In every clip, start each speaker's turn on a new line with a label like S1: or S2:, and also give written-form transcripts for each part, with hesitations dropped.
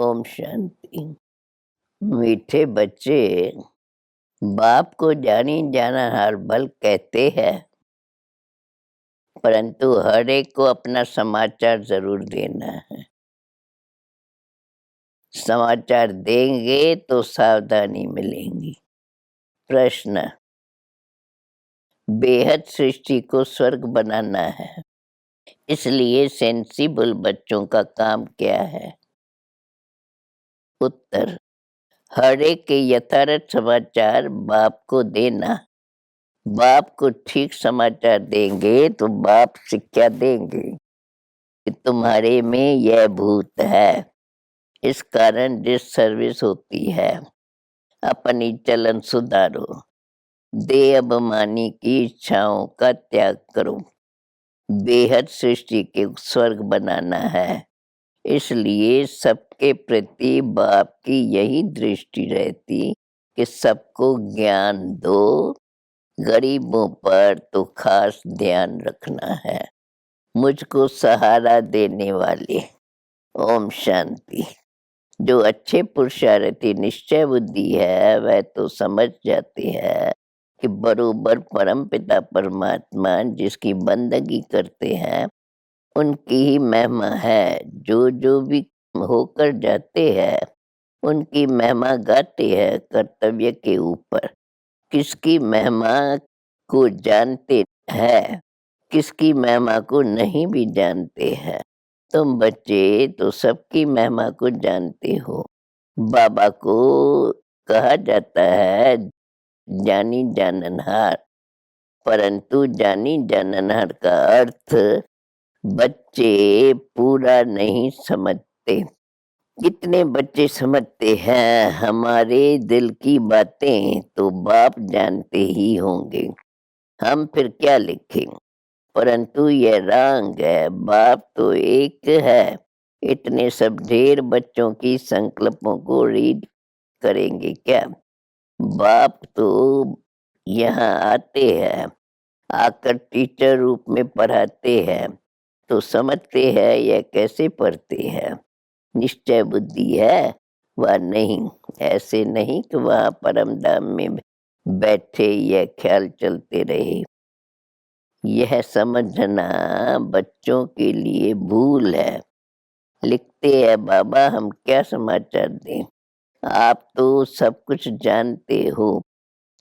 S1: ओम शांति। मीठे बच्चे बाप को जानी जाना हर बल कहते हैं, परंतु हर एक को अपना समाचार जरूर देना है। समाचार देंगे तो सावधानी मिलेंगी। प्रश्न: बेहद सृष्टि को स्वर्ग बनाना है, इसलिए सेंसिबल बच्चों का काम क्या है? उत्तर: हर एक के यथार्थ समाचार बाप को देना। बाप को ठीक समाचार देंगे तो बाप शिक्षा देंगे कि तुम्हारे में यह भूत है, इस कारण डिस सर्विस होती है, अपनी चलन सुधारो, देह अभिमानी की इच्छाओं का त्याग करो। बेहद सृष्टि के स्वर्ग बनाना है, इसलिए सबके प्रति बाप की यही दृष्टि रहती कि सबको ज्ञान दो, गरीबों पर तो खास ध्यान रखना है। मुझको सहारा देने वाले। ओम शांति। जो अच्छे पुरुषार्थी निश्चय बुद्धि है वह तो समझ जाते हैं कि बरोबर परमपिता परमात्मा जिसकी बंदगी करते हैं उनकी ही महिमा है। जो जो भी होकर जाते हैं उनकी महिमा गाते हैं कर्तव्य के ऊपर। किसकी महिमा को जानते हैं, किसकी महिमा को नहीं भी जानते हैं। तुम बच्चे तो सबकी महिमा को जानते हो। बाबा को कहा जाता है जानी जाननहार, परंतु जानी जाननहार का अर्थ बच्चे पूरा नहीं समझते। कितने बच्चे समझते हैं हमारे दिल की बातें तो बाप जानते ही होंगे, हम फिर क्या लिखें। परंतु यह रंग है, बाप तो एक है। इतने सब ढेर बच्चों की संकल्पों को रीड करेंगे क्या? बाप तो यहाँ आते हैं, आकर टीचर रूप में पढ़ाते हैं तो समझते हैं यह कैसे पढ़ते हैं। निश्चय बुद्धि है वह नहीं, ऐसे नहीं कि वहाँ परम धाम में बैठे यह ख्याल चलते रहे। यह समझना बच्चों के लिए भूल है। लिखते हैं बाबा हम क्या समाचार दें, आप तो सब कुछ जानते हो,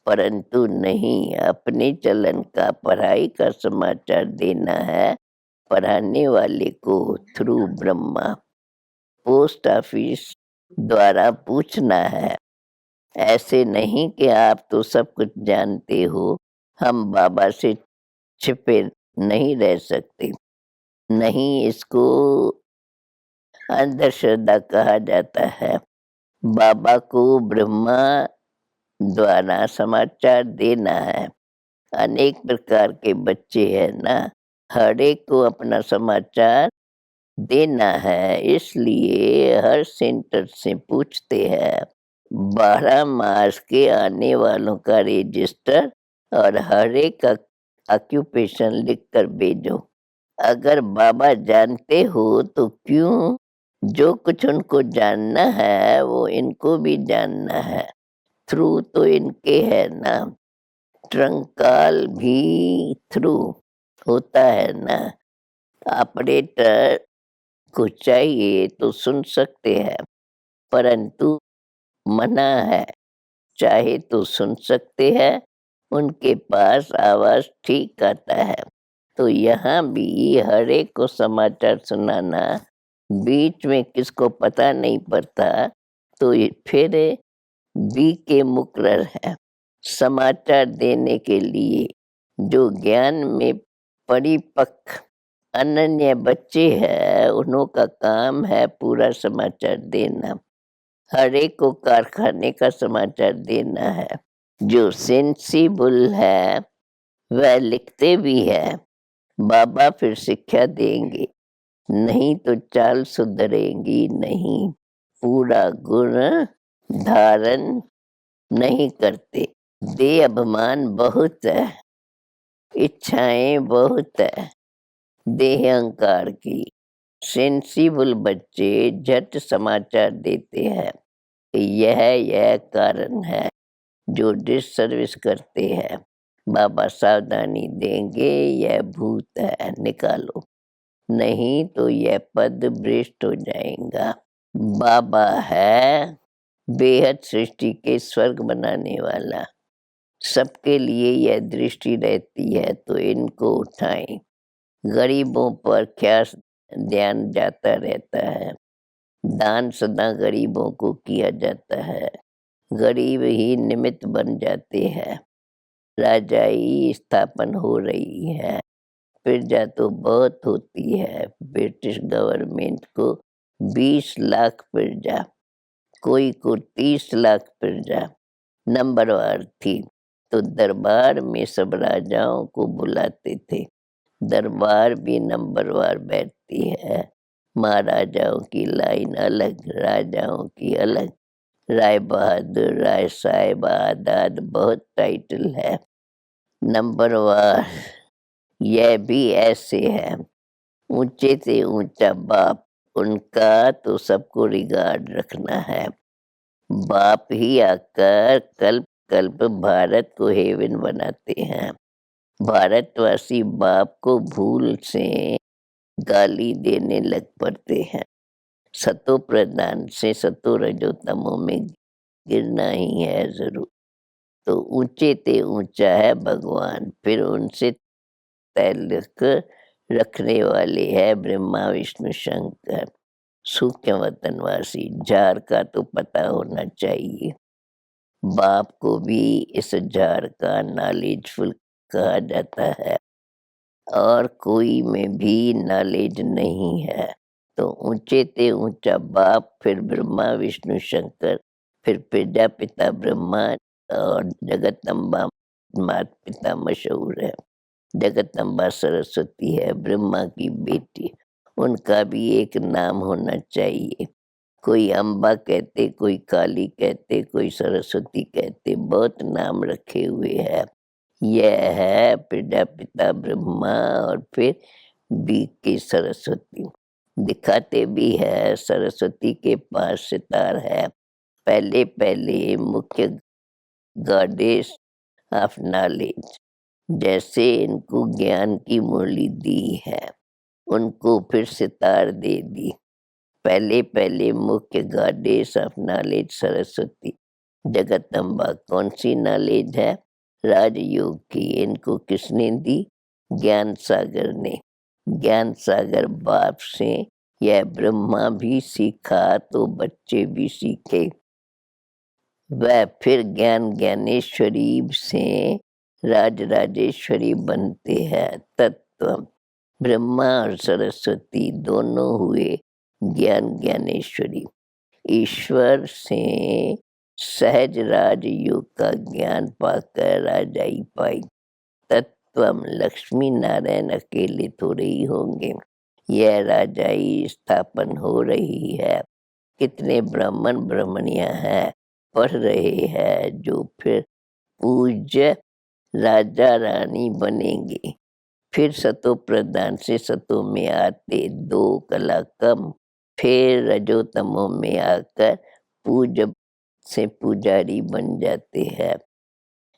S1: परंतु नहीं अपने चलन का पढ़ाई का समाचार देना है पढ़ाने वाले को थ्रू ब्रह्मा। पोस्ट ऑफिस द्वारा पूछना है, ऐसे नहीं कि आप तो सब कुछ जानते हो, हम बाबा से छिपे नहीं रह सकते। नहीं, इसको अंधश्रद्धा कहा जाता है। बाबा को ब्रह्मा द्वारा समाचार देना है। अनेक प्रकार के बच्चे हैं ना, हर एक को अपना समाचार देना है, इसलिए हर सेंटर से पूछते हैं 12 मार्च के आने वालों का रजिस्टर और हर एक का ऑक्यूपेशन लिखकर भेजो। अगर बाबा जानते हो तो क्यों जो कुछ उनको जानना है वो इनको भी जानना है। थ्रू तो इनके है ना, ट्रंकाल भी थ्रू होता है ना। ऑपरेटर को चाहिए तो सुन सकते हैं, परंतु मना है, चाहे तो सुन सकते हैं, उनके पास आवाज ठीक आता है। तो यहाँ भी हर एक को समाचार सुनाना, बीच में किसको पता नहीं पड़ता तो ये फिर बी के मुकर्रर है। समाचार देने के लिए जो ज्ञान में परिपक्व अनन्य बच्चे हैं उन्हों का काम है पूरा समाचार देना। हर एक को कारखाने का समाचार देना है। जो सेंसिबल है वह लिखते भी है, बाबा फिर शिक्षा देंगे, नहीं तो चाल सुधरेगी नहीं। पूरा गुण धारण नहीं करते। देह अभिमान बहुत है, इच्छाएं बहुत है, देह अहंकार की। सेंसिबल बच्चे झट समाचार देते हैं कि यह कारण है, जो डिससर्विस करते हैं। बाबा सावधानी देंगे, यह भूत है, निकालो, नहीं तो यह पद भ्रष्ट हो जाएगा। बाबा है बेहद सृष्टि के स्वर्ग बनाने वाला। सबके लिए यह दृष्टि रहती है तो इनको उठाएं। गरीबों पर क्या ध्यान जाता रहता है। दान सदा गरीबों को किया जाता है। गरीब ही निमित्त बन जाते हैं। राजाई स्थापन हो रही है। प्रजा तो बहुत होती है। ब्रिटिश गवर्नमेंट को 20 लाख प्रजा, कोई को 30 लाख प्रजा नंबरवार थी, तो दरबार में सब राजाओं को बुलाते थे। दरबार भी नंबरवार बैठती है। महाराजाओं की लाइन अलग, राजाओं की अलग। राय बहादुर, राय साहेब, आदाद, बहुत टाइटल है। नंबरवार यह भी ऐसे है। ऊंचे से ऊंचा बाप, उनका तो सबको रिगार्ड रखना है। बाप ही आकर कल्प कल्प भारत को हेवन बनाते हैं। भारतवासी बाप को भूल से गाली देने लग पड़ते हैं। सतो प्रधान से सतो रजो तमो में गिरना ही है जरूर। तो ऊंचे ते ऊंचा है भगवान, फिर उनसे तल्लुक रखने वाले है ब्रह्मा विष्णु शंकर। सूक्ष्म वतनवासी जार का तो पता होना चाहिए। बाप को भी इस जार का नॉलेजफुल कहा जाता है, और कोई में भी नॉलेज नहीं है। तो ऊंचे ते ऊंचा बाप, फिर ब्रह्मा विष्णु शंकर, फिर प्रजापिता ब्रह्मा, और जगतम्बा माता पिता मशहूर है। जगतम्बा सरस्वती है ब्रह्मा की बेटी। उनका भी एक नाम होना चाहिए। कोई अम्बा कहते, कोई काली कहते, कोई सरस्वती कहते, बहुत नाम रखे हुए हैं। यह है प्रजापिता ब्रह्मा, और फिर बी की सरस्वती। दिखाते भी है सरस्वती के पास सितार है। पहले पहले मुख्य गॉडेस ऑफ नॉलेज। जैसे इनको ज्ञान की मुरली दी है, उनको फिर सितार दे दी। पहले पहले मुख्य goddess of knowledge Saraswati. Jagdamba कौन सी नॉलेज है? राजयोग की। इनको किसने दी? ज्ञान सागर ने। ज्ञान सागर बाप से यह ब्रह्मा भी सीखा तो बच्चे भी सीखे। वह फिर ज्ञान ज्ञानेश्वरी से राज राजेश्वरी बनते हैं। तत्व ब्रह्मा और सरस्वती दोनों हुए ज्ञान ज्ञानेश्वरी। ईश्वर से सहज राजयोग का ज्ञान पाकर राजाई पाई। तत्वम लक्ष्मी नारायण अकेले थोड़े ही होंगे। यह राजाई स्थापन हो रही है। कितने ब्राह्मण ब्राह्मणियां हैं, पढ़ रहे हैं, जो फिर पूज्य राजा रानी बनेंगे। फिर सतो प्रधान से सतो में आते 2 कला कम, फिर रजोतमो में आकर पूज से पुजारी बन जाते हैं।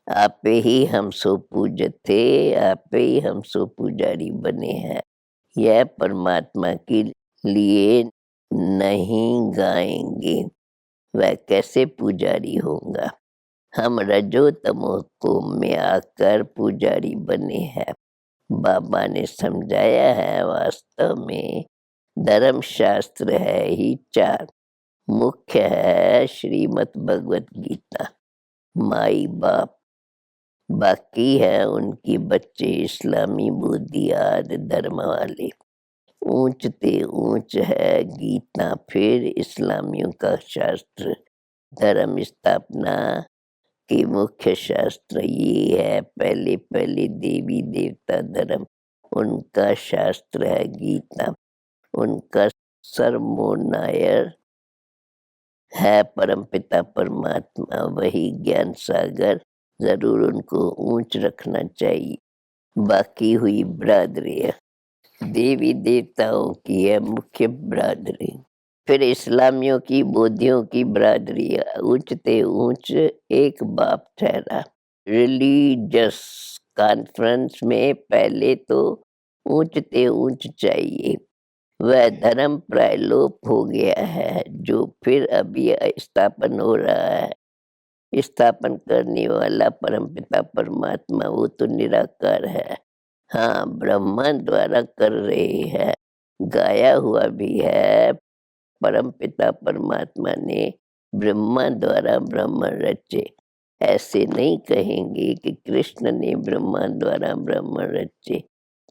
S1: आपे ही हम सो पूज थे, आपे ही हम सो पुजारी बने हैं। यह परमात्मा के लिए नहीं गाएंगे, वह कैसे पुजारी होगा। हम रजो तमो को में आकर पुजारी बने हैं। बाबा ने समझाया है, वास्तव में धर्म शास्त्र है ही 4। मुख्य है श्रीमद् भगवत गीता, माई बाप। बाकी है उनकी बच्चे इस्लामी बुद्धि आदि धर्म वाले। ऊंच ते ऊंच है गीता, फिर इस्लामियों का शास्त्र। धर्म स्थापना के मुख्य शास्त्र ये है। पहले पहले देवी देवता धर्म, उनका शास्त्र है गीता। उनका सर्वमोनायर है परमपिता परमात्मा, वही ज्ञान सागर। जरूर उनको ऊंच रखना चाहिए। बाकी हुई बरादरी। देवी देवताओं की है मुख्य बिरादरी। फिर इस्लामियों की, बौद्धियों की बिरादरी ऊंचते ऊंच एक बाप ठहरा। रिलीजियस कॉन्फ्रेंस में पहले तो ऊंचते ऊंच चाहिए। वह धर्म प्राय लोप हो गया है जो फिर अभी स्थापन हो रहा है। स्थापन करने वाला परमपिता परमात्मा वो तो निराकार है। हाँ, ब्रह्मा द्वारा कर रहे हैं, गाया हुआ भी है। परमपिता परमात्मा ने ब्रह्मा द्वारा ब्रह्म रचे। ऐसे नहीं कहेंगे कि कृष्ण ने ब्रह्मा द्वारा ब्रह्म रचे।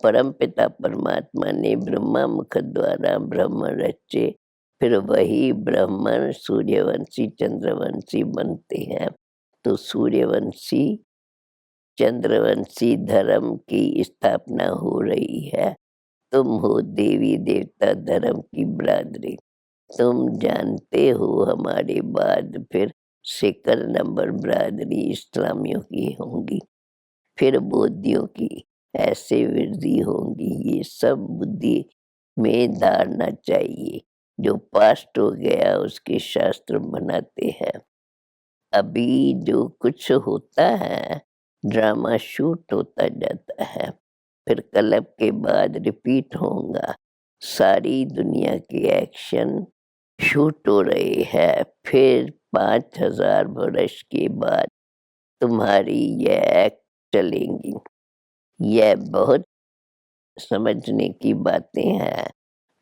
S1: परमपिता परमात्मा ने ब्रह्मा मुख द्वारा ब्रह्म रचे, फिर वही ब्राह्मण सूर्यवंशी चंद्रवंशी बनते हैं। तो सूर्यवंशी चंद्रवंशी धर्म की स्थापना हो रही है। तुम हो देवी देवता धर्म की बिरादरी। तुम जानते हो हमारे बाद फिर सेकंड नंबर बिरादरी इस्लामियों की होंगी, फिर बौद्धियों की, ऐसे वृद्धि होंगी। ये सब बुद्धि में धारना चाहिए। जो पास्ट हो गया उसके शास्त्र बनाते हैं। अभी जो कुछ होता है ड्रामा शूट होता जाता है, फिर कलप के बाद रिपीट होगा। सारी दुनिया के एक्शन शूट हो रहे हैं। फिर 5000 वर्ष के बाद तुम्हारी यह एक्ट चलेंगी। यह बहुत समझने की बातें हैं।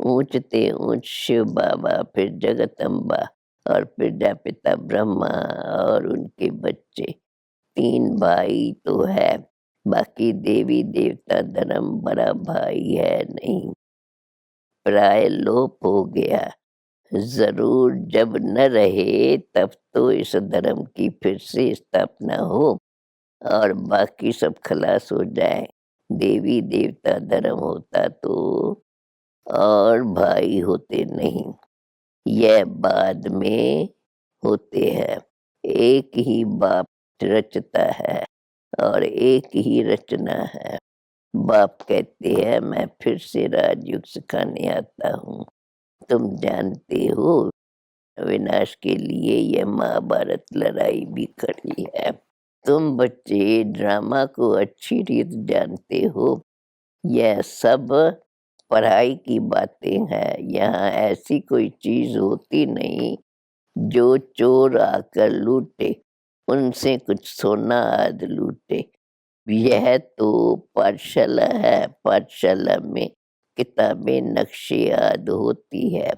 S1: ऊंचते ऊंच शिव बाबा, फिर जगदम्बा और प्रजापिता ब्रह्मा और उनके बच्चे, 3 भाई तो है। बाकी देवी देवता धर्म बड़ा भाई है नहीं, प्राय लोप हो गया। जरूर जब न रहे तब तो इस धर्म की फिर से स्थापना हो और बाकी सब खलास हो जाए। देवी देवता धर्म होता तो और भाई होते नहीं, यह बाद में होते हैं। एक ही बाप रचता है और एक ही रचना है। बाप कहते हैं मैं फिर से राजयुग सिखाने आता हूँ। तुम जानते हो विनाश के लिए यह महाभारत लड़ाई भी खड़ी है। तुम बच्चे ड्रामा को अच्छी रीत जानते हो। यह सब पढ़ाई की बातें हैं। यहाँ ऐसी कोई चीज होती नहीं जो चोर आकर लूटे, उनसे कुछ सोना आदि लूटे। यह तो पाठशाला है। पाठशाला में किताबें नक्शे आदि होती है।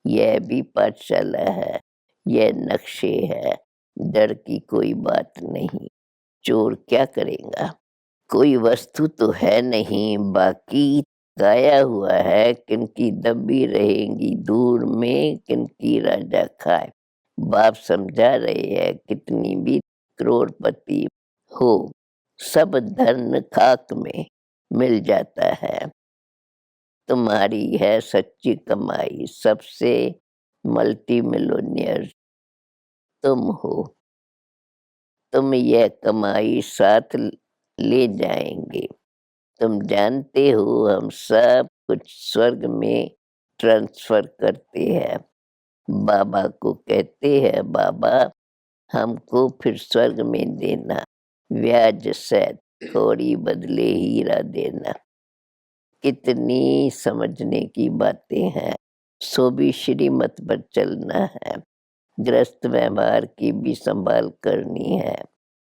S1: यह भी पाठशाला है। यह नक्शे है। डर की कोई बात नहीं। चोर क्या करेगा? कोई वस्तु तो है नहीं, बाकी गाया हुआ है किनकी दबी रहेंगी दूर में, किनकी राजा खाए। बाप समझा रहे हैं कितनी भी करोड़पति हो, सब धन खाक में मिल जाता है। तुम्हारी है सच्ची कमाई, सबसे मल्टी मिलोनियर तुम हो। तुम यह कमाई साथ ले जाएंगे। तुम जानते हो हम सब कुछ स्वर्ग में ट्रांसफर करते हैं। बाबा को कहते हैं बाबा हमको फिर स्वर्ग में देना, ब्याज सहित थोड़ी बदले हीरा देना। कितनी समझने की बातें हैं। सो भी श्रीमत पर चलना है। गृहस्थ व्यवहार की भी संभाल करनी है,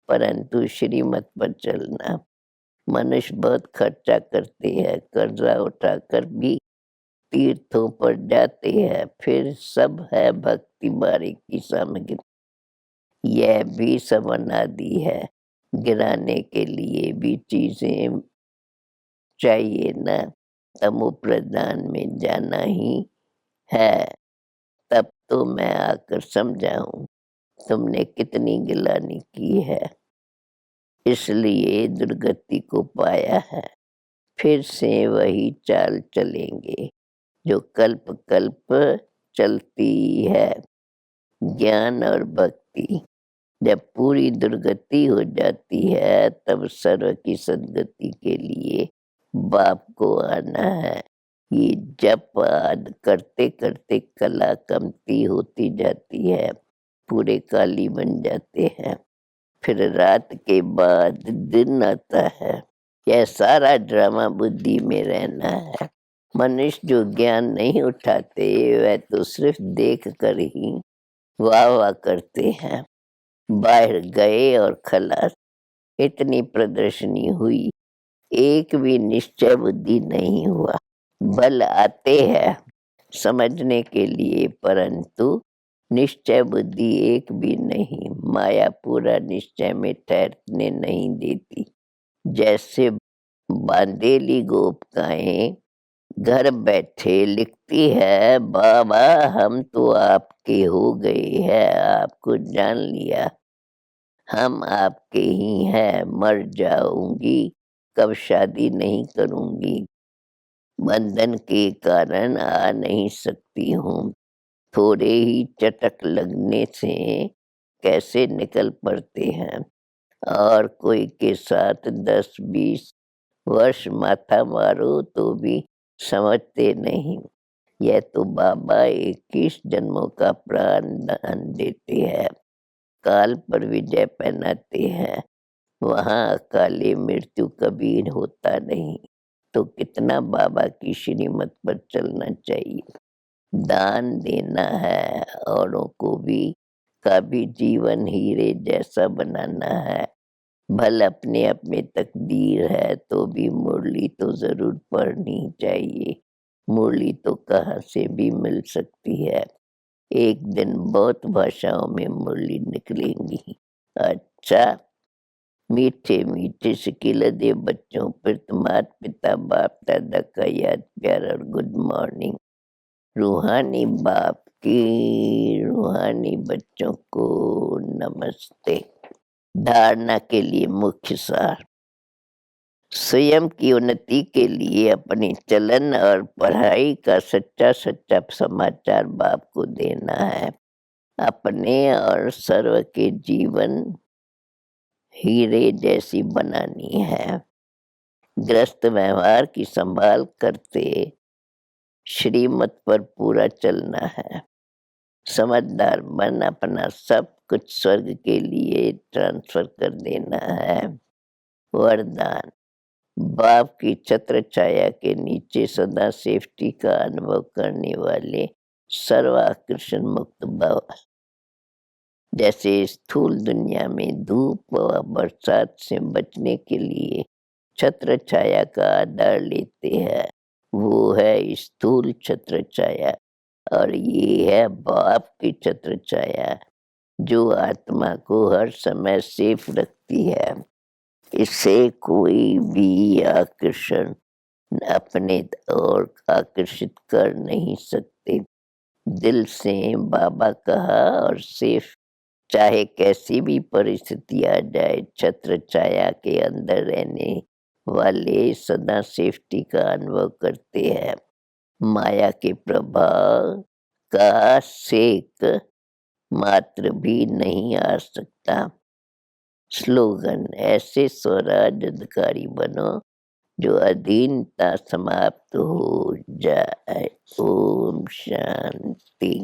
S1: परंतु श्रीमत पर चलना। मनुष्य बहुत खर्चा करते हैं, कर्जा उठाकर भी तीर्थों पर जाते हैं। फिर सब है भक्ति बारी की सामग्री। यह भी सब अनादि है। गिराने के लिए भी चीजें चाहिए न। तमो प्रधान में जाना ही है। तब तो मैं आकर समझा हूँ तुमने कितनी गिलानी की है, इसलिए दुर्गति को पाया है। फिर से वही चाल चलेंगे जो कल्प कल्प चलती है। ज्ञान और भक्ति जब पूरी दुर्गति हो जाती है तब सर्व की सद्गति के लिए बाप को आना है। ये जप आदि करते करते कला कमती होती जाती है, पूरे काली बन जाते हैं। फिर रात के बाद दिन आता है। यह सारा ड्रामा बुद्धि में रहना है। मनुष्य जो ज्ञान नहीं उठाते वह तो सिर्फ देख कर ही वाह वाह करते हैं। बाहर गए और खलास, इतनी प्रदर्शनी हुई, एक भी निश्चय बुद्धि नहीं हुआ। बल आते हैं समझने के लिए, परंतु निश्चय बुद्धि एक भी नहीं। माया पूरा निश्चय में ठहरने नहीं देती। जैसे बांदेली गोपिकाएं घर बैठे लिखती है, बाबा हम तो आपके हो गए हैं, आपको जान लिया, हम आपके ही हैं, मर जाऊंगी, कब शादी नहीं करूंगी, बंधन के कारण आ नहीं सकती हूँ। थोड़े ही चटक लगने से कैसे निकल पड़ते हैं, और कोई के साथ 10-20 वर्ष माथा मारो तो भी समझते नहीं। यह तो बाबा 21 जन्मों का प्राण दान देते हैं, काल पर विजय पहनाते हैं। वहाँ अकाले मृत्यु कभी होता नहीं। तो कितना बाबा की श्रीमत पर चलना चाहिए। दान देना है, औरों को भी का भी जीवन हीरे जैसा बनाना है। भल अपने अपने तकदीर है तो भी मुरली तो जरूर पढ़नी चाहिए। मुरली तो कहाँ से भी मिल सकती है। एक दिन बहुत भाषाओं में मुरली निकलेंगी। अच्छा, मीठे मीठे सिकिल दे बच्चों पर तुम्हारे पिता बाप दादा का याद प्यार और गुड मॉर्निंग। रूहानी बाप की रूहानी बच्चों को नमस्ते। धारणा के लिए मुख्य सार। स्वयं की उन्नति के लिए अपने चलन और पढ़ाई का सच्चा सच्चा समाचार बाप को देना है। अपने और सर्व के जीवन हीरे जैसी बनानी है। ग्रस्त व्यवहार की संभाल करते श्रीमत पर पूरा चलना है। समझदार बन अपना सब कुछ स्वर्ग के लिए ट्रांसफर कर देना है। वरदान। बाप की छत्र छाया के नीचे सदा सेफ्टी का अनुभव करने वाले सर्वाकर्षण मुक्त भव। जैसे स्थूल दुनिया में धूप व बरसात से बचने के लिए छत्र छाया का आधार लेते हैं, वो है स्थूल छत्र छाया। और ये है बाप की छत्र छाया जो आत्मा को हर समय सेफ रखती है। इससे कोई भी आकर्षण अपने ओर आकर्षित कर नहीं सकते। दिल से बाबा कहा और सेफ, चाहे कैसी भी परिस्थिति आ जाए, छत्र छाया के अंदर रहने वाले सदा सेफ्टी का अनुभव करते हैं। माया के प्रभाव का सेक मात्र भी नहीं आ सकता। स्लोगन। ऐसे स्वराज अधिकारी बनो जो अधीनता समाप्त हो जाए। ओम शांति।